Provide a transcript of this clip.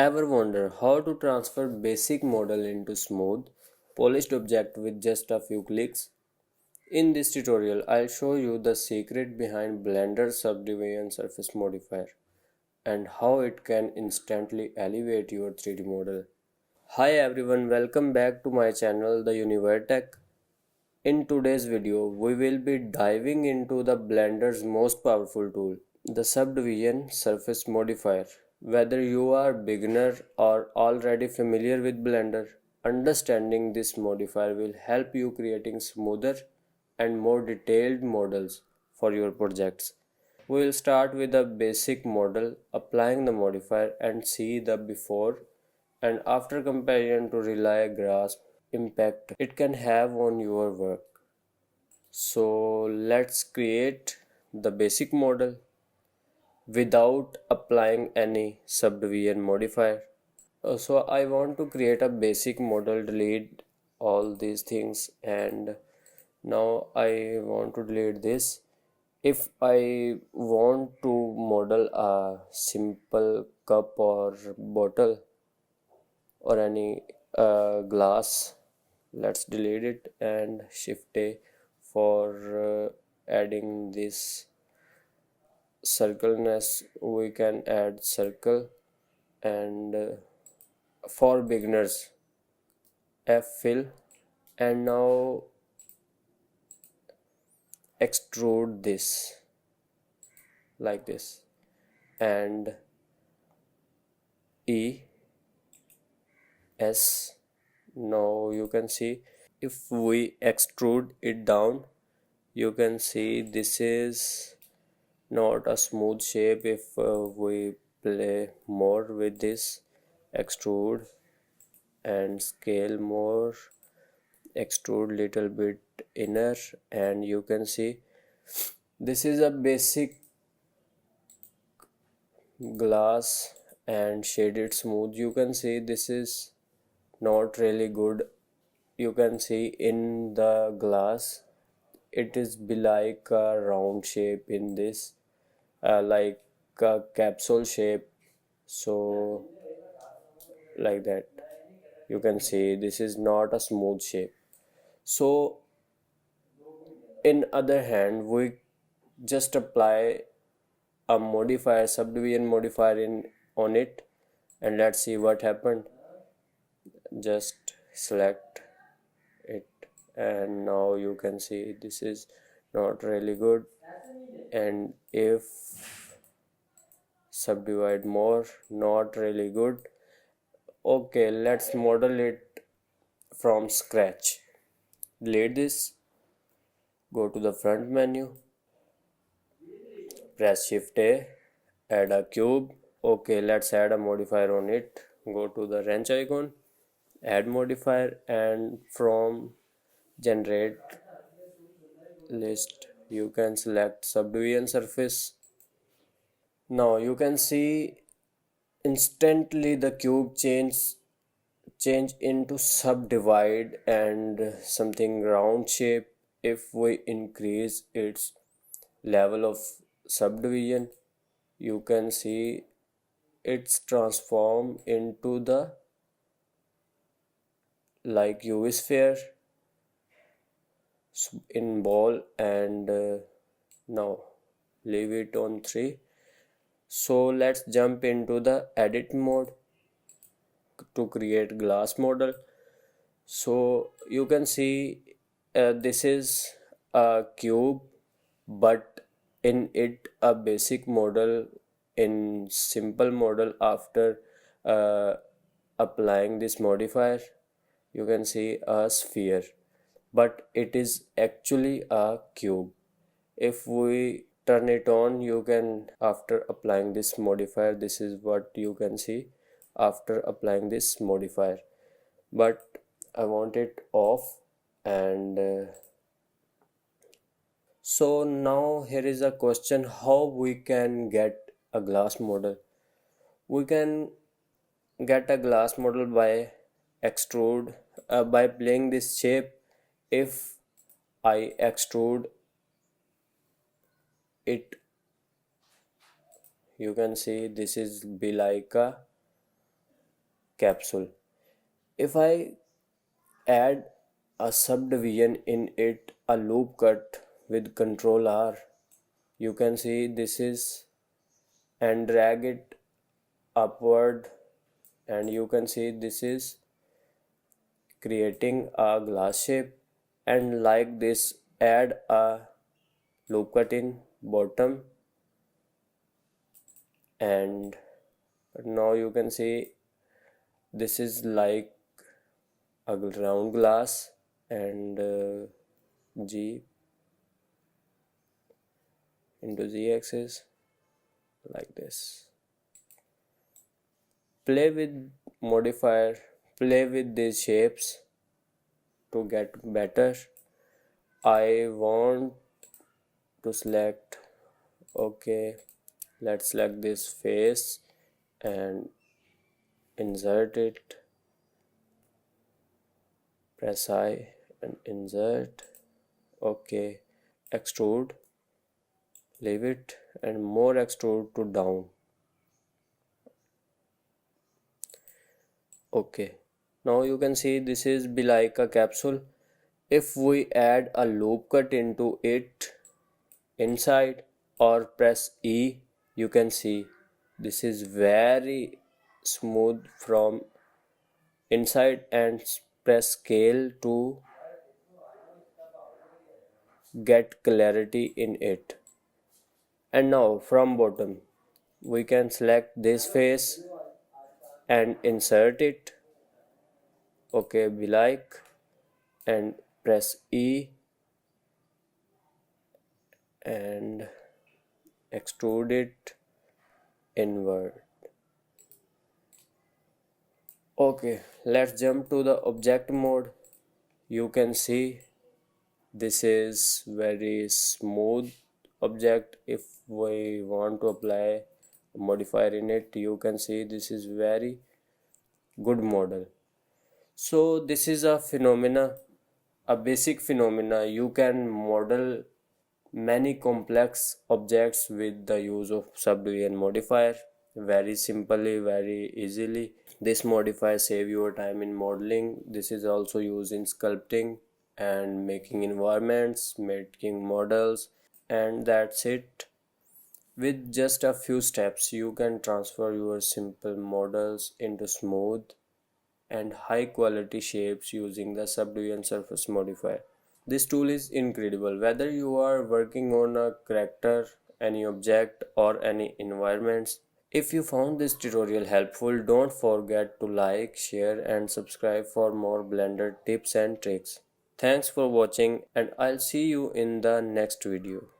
Ever wonder how to transfer basic model into smooth, polished object with just a few clicks? In this tutorial, I'll show you the secret behind Blender's Subdivision Surface Modifier and how it can instantly elevate your 3D model. Hi everyone, welcome back to my channel The Universe Tech. In today's video, we will be diving into the Blender's most powerful tool, the Subdivision Surface Modifier. Whether you are beginner or already familiar with Blender, understanding this modifier will help you creating smoother and more detailed models for your projects. We will start with a basic model, applying the modifier and see the before and after comparison to really grasp impact it can have on your work. So let's create the basic model without applying any subdivision modifier. So I want to create a basic model, delete all these things, and now I want to delete this. If I want to model a simple cup or bottle or any glass, let's delete it and shift A for adding this circleness. We can add circle, and for beginners F fill, and now extrude this like this, and E S. Now you can see if we extrude it down, you can see this is not a smooth shape. If we play more with this, extrude and scale more, extrude little bit inner, and you can see this is a basic glass and shaded smooth. You can see this is not really good. You can see in the glass it is be like a round shape in this, like a capsule shape, so like that. You can see this is not a smooth shape. So in other hand, we just apply a modifier, subdivision modifier in on it, and let's see what happened. Just select it, and now you can see this is not really good. And if subdivide more, not really good. Okay, let's model it from scratch. Delete this, go to the front menu, press shift A, add a cube. Okay, let's add a modifier on it. Go to the wrench icon, add modifier, and from generate list you can select subdivision surface. Now you can see instantly the cube change into subdivide and something round shape. If we increase its level of subdivision, you can see it's transform into the like UV sphere in ball, and now leave it on 3. So let's jump into the edit mode to create glass model. So you can see this is a cube, but in it a basic model in simple model. After uh, applying this modifier, you can see a sphere, but it is actually a cube. If we turn it on, you can, after applying this modifier, this is what you can see after applying this modifier, but I want it off. And so now here is a question, how we can get a glass model. We can get a glass model by extrude, by playing this shape. If I extrude it, you can see this is be like a capsule. If I add a subdivision in it, a loop cut with Control R, you can see this is, and drag it upward, and you can see this is creating a glass shape. And like this, add a loop cut in bottom, and now you can see this is like a round glass, and G into Z axis like this. Play with modifier, play with these shapes to get better. I want to select, okay, let's select this face and insert it, press I and insert, okay, extrude, leave it, and more extrude to down. Okay, now you can see this is be like a capsule. If we add a loop cut into it inside or press E, you can see this is very smooth from inside, and press scale to get clarity in it. And now from bottom we can select this face and insert it, okay, be like, and press E and extrude it inward. Okay, let's jump to the object mode. You can see this is very smooth object. If we want to apply a modifier in it, you can see this is very good model. So this is a phenomena, a basic phenomena. You can model many complex objects with the use of subdivision modifier very simply, very easily. This modifier save your time in modeling. This is also used in sculpting and making environments, making models, and that's it. With just a few steps, you can transfer your simple models into smooth and high quality shapes using the Subdivision Surface Modifier. This tool is incredible whether you are working on a character, any object, or any environments. If you found this tutorial helpful, don't forget to like, share, and subscribe for more Blender tips and tricks. Thanks for watching, and I'll see you in the next video.